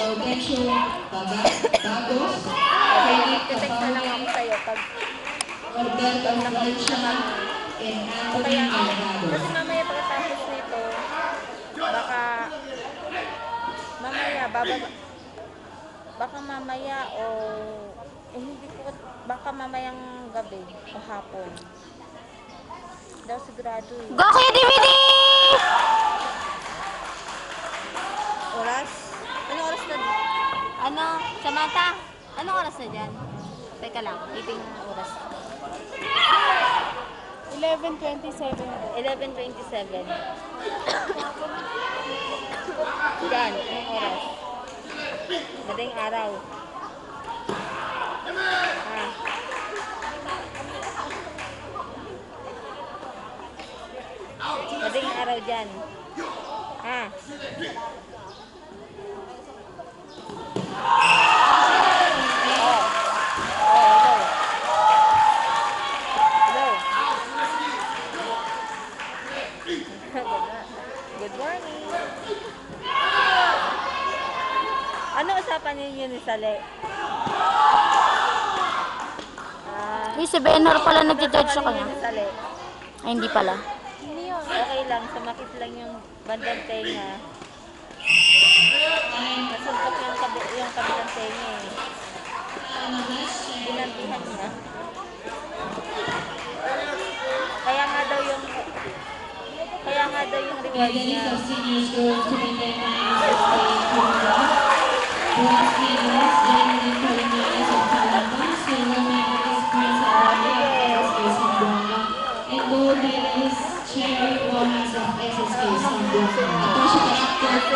Gaudensio Bagos, Frederick Capaulian, Roberto Garcia, and Anthony Delgado. Kasi mamaya pagkatapos nito, baka mamaya baka mamaya o hindi ko, baka mamayang gabi o hapon. Daw sigurado eh. Go Kuya DVD! Oras? Ano oras na din? Ano? Samantha? Anong oras na dyan? Teka lang, titing oras. 11:27. 11:27. Diyan, anong oras? Madaling araw. Madaling araw dyan. Good morning. Ano usapan ninyo ni Sale? Si Benhor pala nag-judge sa kanya. Ni Sale? Ay, hindi pala. Okay lang, sumakit lang yung bandang tenga. Nasuntok yung kabilang tenga eh. Binantihan niya. Kaya nga daw yung reward niya. Seniors girls to maintain first place Kumura, bronze medalist Jenny Colonias of Calamba, silver medalist Prince Alaya of SSK Sambuanga, and gold medalist Cherry Gomez of SSK Sambuanga. Ito siya kay Actor P.